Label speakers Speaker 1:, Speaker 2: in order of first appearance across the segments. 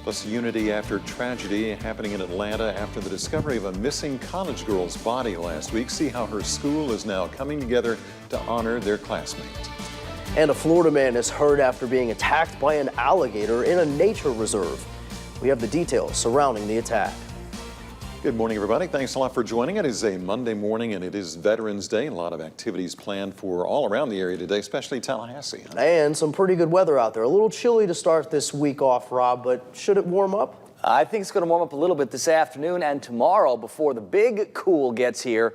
Speaker 1: Plus, unity after tragedy happening in Atlanta after the discovery of a missing college girl's body last week. See how her school is now coming together to honor their classmate.
Speaker 2: And a Florida man is hurt after being attacked by an alligator in a nature reserve. We have the details surrounding the attack.
Speaker 1: Good morning, everybody. Thanks a lot for joining. It is a Monday morning and it is Veterans Day. A lot of activities planned for all around the area today, especially Tallahassee.
Speaker 2: And some pretty good weather out there. A little chilly to start this week off, Rob, but should it warm up?
Speaker 3: I think it's going to warm up a little bit this afternoon and tomorrow before the big cool gets here.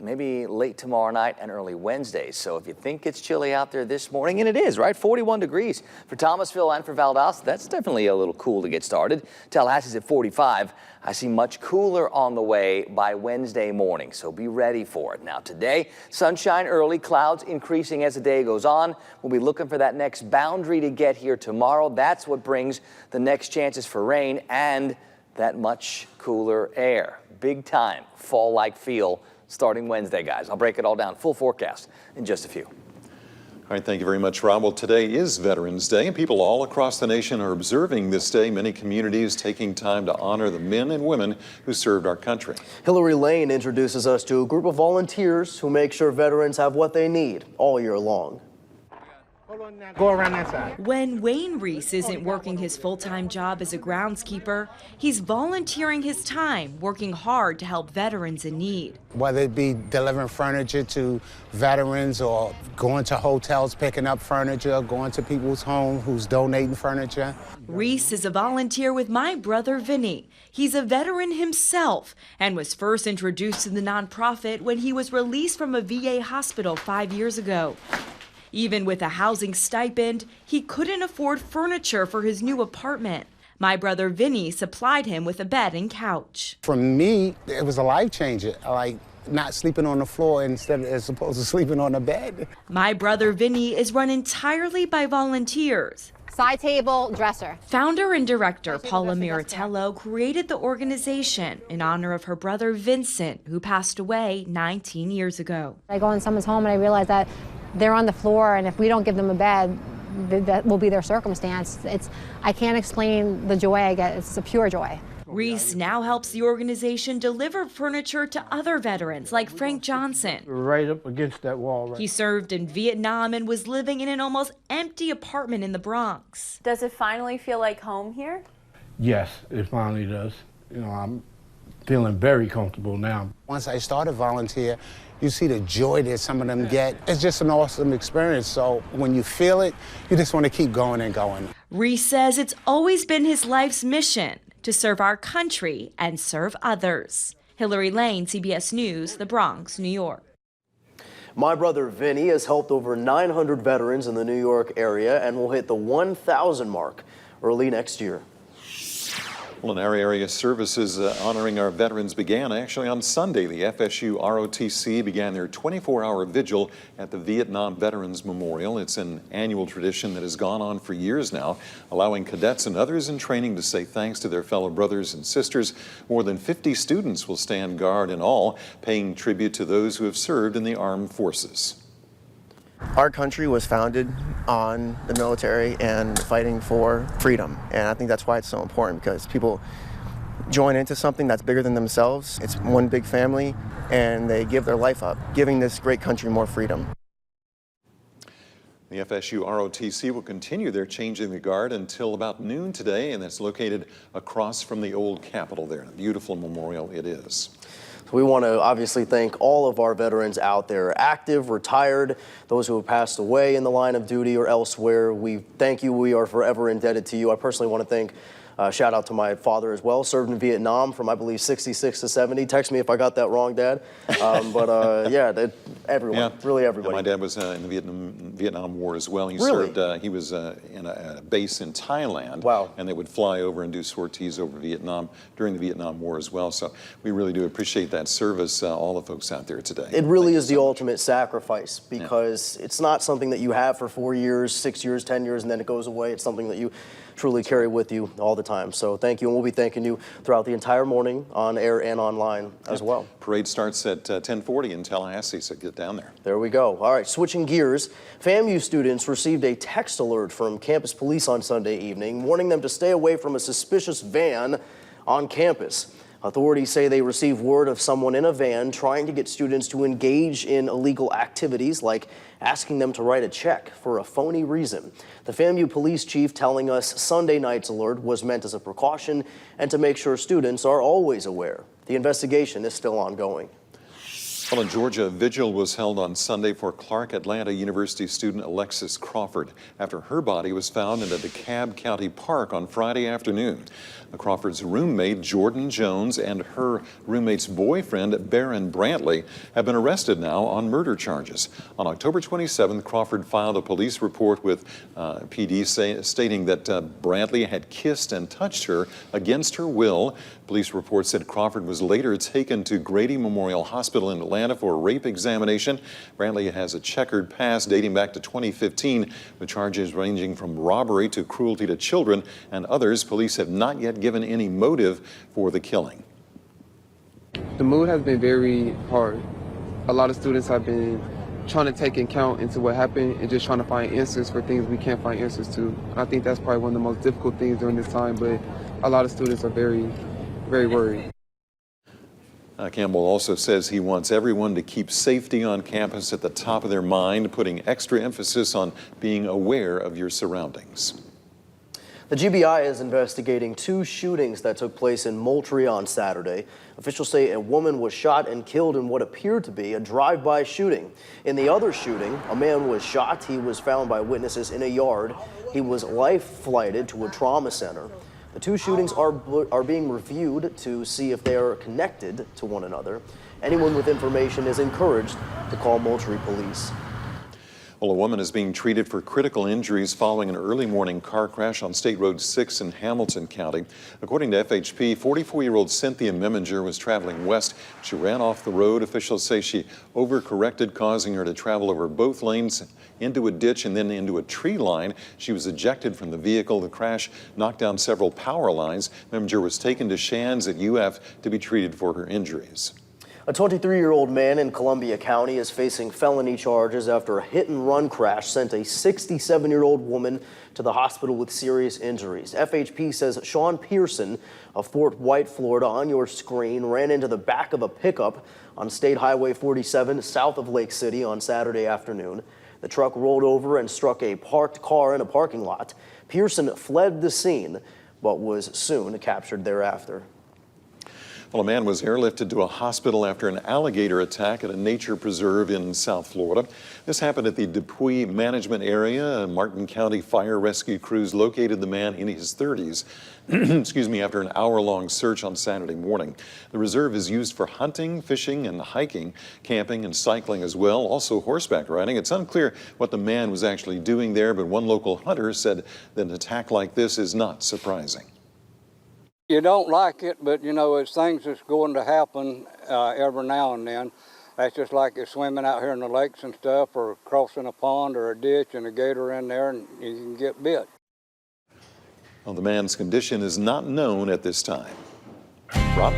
Speaker 3: Maybe late tomorrow night and early Wednesday. So if you think it's chilly out there this morning, and it is, right? 41 degrees for Thomasville and for Valdosta. That's definitely a little cool to get started. Tallahassee's at 45. I see much cooler on the way by Wednesday morning, so be ready for it. Now today, sunshine early, clouds increasing as the day goes on. We'll be looking for that next boundary to get here tomorrow. That's what brings the next chances for rain and that much cooler air. Big time fall-like feel starting Wednesday, guys. I'll break it all down. Full forecast in just a few.
Speaker 1: All right, thank you very much, Rob. Well, today is Veterans Day, and people all across the nation are observing this day. Many communities taking time to honor the men and women who served our country.
Speaker 2: Hillary Lane introduces us to a group of volunteers who make sure veterans have what they need all year long.
Speaker 4: Go around that side.
Speaker 5: When Wayne Reese isn't working his full-time job as a groundskeeper, he's volunteering his time, working hard to help veterans in need.
Speaker 4: Whether it be delivering furniture to veterans or going to hotels, picking up furniture, going to people's homes who's donating furniture.
Speaker 5: Reese is a volunteer with My Brother Vinny. He's a veteran himself and was first introduced to the nonprofit when he was released from a VA hospital 5 years ago. Even with a housing stipend, he couldn't afford furniture for his new apartment. My Brother Vinny supplied him with a bed and couch.
Speaker 4: For me, it was a life changer, like not sleeping on the floor as opposed to sleeping on the bed.
Speaker 5: My Brother Vinny is run entirely by volunteers.
Speaker 6: Side table, dresser.
Speaker 5: Founder and director Paula Miratello created the organization in honor of her brother Vincent, who passed away 19 years ago.
Speaker 6: I go in someone's home and I realize that they're on the floor, and if we don't give them a bed, that will be their circumstance. I can't explain the joy I get. It's a pure joy.
Speaker 5: Reese now helps the organization deliver furniture to other veterans like Frank Johnson.
Speaker 7: Right up against that wall. Right.
Speaker 5: He served in Vietnam and was living in an almost empty apartment in the Bronx.
Speaker 8: Does it finally feel like home here?
Speaker 7: Yes, it finally does. You know, I'm feeling very comfortable now.
Speaker 4: Once I started volunteer, you see the joy that some of them get. It's just an awesome experience. So when you feel it, you just want to keep going and going.
Speaker 5: Reese says it's always been his life's mission to serve our country and serve others. Hillary Lane, CBS News, the Bronx, New York.
Speaker 2: My Brother Vinny has helped over 900 veterans in the New York area and will hit the 1,000 mark early next year.
Speaker 1: Well, in our area, services honoring our veterans began actually on Sunday. The FSU ROTC began their 24-hour vigil at the Vietnam Veterans Memorial. It's an annual tradition that has gone on for years now, allowing cadets and others in training to say thanks to their fellow brothers and sisters. More than 50 students will stand guard in all, paying tribute to those who have served in the armed forces.
Speaker 9: Our country was founded on the military and fighting for freedom, and I think that's why it's so important, because people join into something that's bigger than themselves. It's one big family, and they give their life up, giving this great country more freedom.
Speaker 1: The FSU ROTC will continue their Changing the Guard until about noon today, and that's located across from the old Capitol there. A beautiful memorial it is.
Speaker 2: We want to obviously thank all of our veterans out there, active, retired, those who have passed away in the line of duty or elsewhere. We thank you. We are forever indebted to you. I personally want to thank shout out to my father as well. Served in Vietnam from, I believe, 66 to 70. Text me if I got that wrong, Dad. Yeah, everyone,
Speaker 1: yeah.
Speaker 2: Really everybody.
Speaker 1: Yeah, my dad was in the Vietnam War as well. He
Speaker 2: really?
Speaker 1: served, he was in a base in Thailand.
Speaker 2: Wow.
Speaker 1: And they would fly over and do sorties over Vietnam during the Vietnam War as well. So we really do appreciate that service, all the folks out there today.
Speaker 2: It really is the ultimate sacrifice, because it's not something that you have for 4 years, 6 years, 10 years, and then it goes away. It's something that you truly carry with you all the time. So thank you, and we'll be thanking you throughout the entire morning on air and online as well.
Speaker 1: Parade starts at 10:40 in Tallahassee, so get down there.
Speaker 2: There we go. All right, switching gears, FAMU students received a text alert from campus police on Sunday evening, warning them to stay away from a suspicious van on campus. Authorities say they received word of someone in a van trying to get students to engage in illegal activities like asking them to write a check for a phony reason. The FAMU police chief telling us Sunday night's alert was meant as a precaution and to make sure students are always aware. The investigation is still ongoing.
Speaker 1: Well, in Georgia, a vigil was held on Sunday for Clark Atlanta University student Alexis Crawford after her body was found in a DeKalb County park on Friday afternoon. Crawford's roommate, Jordan Jones, and her roommate's boyfriend, Barron Brantley, have been arrested now on murder charges. On October 27th, Crawford filed a police report with PD stating that Brantley had kissed and touched her against her will. Police reports said Crawford was later taken to Grady Memorial Hospital in Atlanta for a rape examination. Brantley has a checkered past dating back to 2015, with charges ranging from robbery to cruelty to children and others. Police have not yet given any motive for the killing.
Speaker 10: The mood has been very hard. A lot of students have been trying to take account into what happened and just trying to find answers for things we can't find answers to. I think that's probably one of the most difficult things during this time, but a lot of students are very worried.
Speaker 1: Campbell also says he wants everyone to keep safety on campus at the top of their mind, putting extra emphasis on being aware of your surroundings.
Speaker 2: The GBI is investigating 2 shootings that took place in Moultrie on Saturday. Officials say a woman was shot and killed in what appeared to be a drive-by shooting. In the other shooting, a man was shot. He was found by witnesses in a yard. He was life-flighted to a trauma center. The 2 shootings are being reviewed to see if they are connected to one another. Anyone with information is encouraged to call Moultrie police.
Speaker 1: Well, a woman is being treated for critical injuries following an early morning car crash on State Road 6 in Hamilton County. According to FHP, 44-year-old Cynthia Meminger was traveling west. She ran off the road. Officials say she overcorrected, causing her to travel over both lanes into a ditch and then into a tree line. She was ejected from the vehicle. The crash knocked down several power lines. Meminger was taken to Shands at UF to be treated for her injuries.
Speaker 2: A 23-year-old man in Columbia County is facing felony charges after a hit-and-run crash sent a 67-year-old woman to the hospital with serious injuries. FHP says Sean Pearson of Fort White, Florida, on your screen, ran into the back of a pickup on State Highway 47 south of Lake City on Saturday afternoon. The truck rolled over and struck a parked car in a parking lot. Pearson fled the scene, but was soon captured thereafter.
Speaker 1: Well, a man was airlifted to a hospital after an alligator attack at a nature preserve in South Florida. This happened at the Dupuy Management Area. Martin County Fire Rescue crews located the man in his 30s excuse me, after an hour-long search on Saturday morning. The reserve is used for hunting, fishing, and hiking, camping, and cycling as well, also horseback riding. It's unclear what the man was actually doing there, but one local hunter said that an attack like this is not surprising.
Speaker 11: You don't like it, but you know, it's things that's going to happen every now and then. That's just like it's swimming out here in the lakes and stuff, or crossing a pond or a ditch and a gator in there and you can get bit.
Speaker 1: Well, the man's condition is not known at this time. Rob?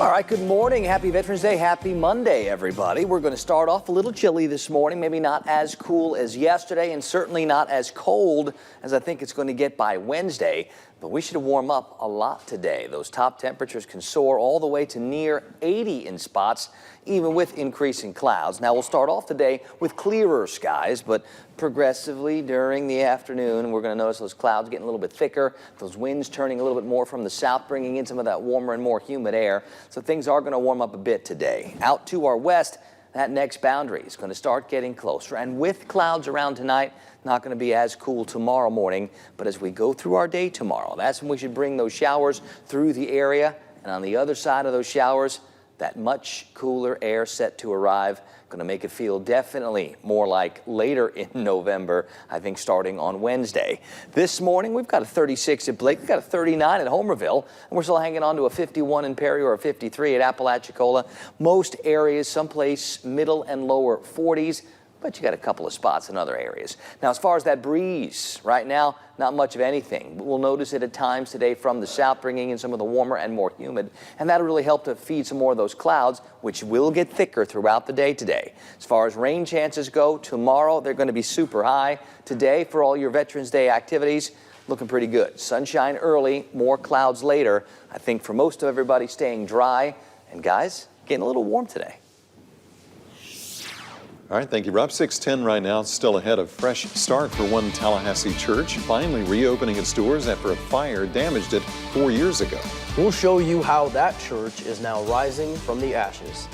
Speaker 3: All right, good morning. Happy Veterans Day. Happy Monday, everybody. We're going to start off a little chilly this morning, maybe not as cool as yesterday and certainly not as cold as I think it's going to get by Wednesday. But we should warm up a lot today. Those top temperatures can soar all the way to near 80 in spots, even with increasing clouds. Now, we'll start off today with clearer skies, but progressively during the afternoon, we're going to notice those clouds getting a little bit thicker, those winds turning a little bit more from the south, bringing in some of that warmer and more humid air. So things are going to warm up a bit today. Out to our west, that next boundary is going to start getting closer. And with clouds around tonight, not going to be as cool tomorrow morning. But as we go through our day tomorrow, that's when we should bring those showers through the area. And on the other side of those showers, that much cooler air set to arrive, going to make it feel definitely more like later in November, I think starting on Wednesday. This morning, we've got a 36 at Blake, we've got a 39 at Homerville, and we're still hanging on to a 51 in Perry or a 53 at Apalachicola. Most areas, someplace middle and lower 40s. but you got a couple of spots in other areas. Now, as far as that breeze, right now, not much of anything. We'll notice it at times today from the south, bringing in some of the warmer and more humid, and that'll really help to feed some more of those clouds, which will get thicker throughout the day today. As far as rain chances go, tomorrow they're going to be super high. Today, for all your Veterans Day activities, looking pretty good. Sunshine early, more clouds later. I think for most of everybody staying dry, and guys, getting a little warm today.
Speaker 1: All right, thank you, Rob. 6:10 right now, still ahead of fresh start for one Tallahassee church, finally reopening its doors after a fire damaged it 4 years ago.
Speaker 2: We'll show you how that church is now rising from the ashes.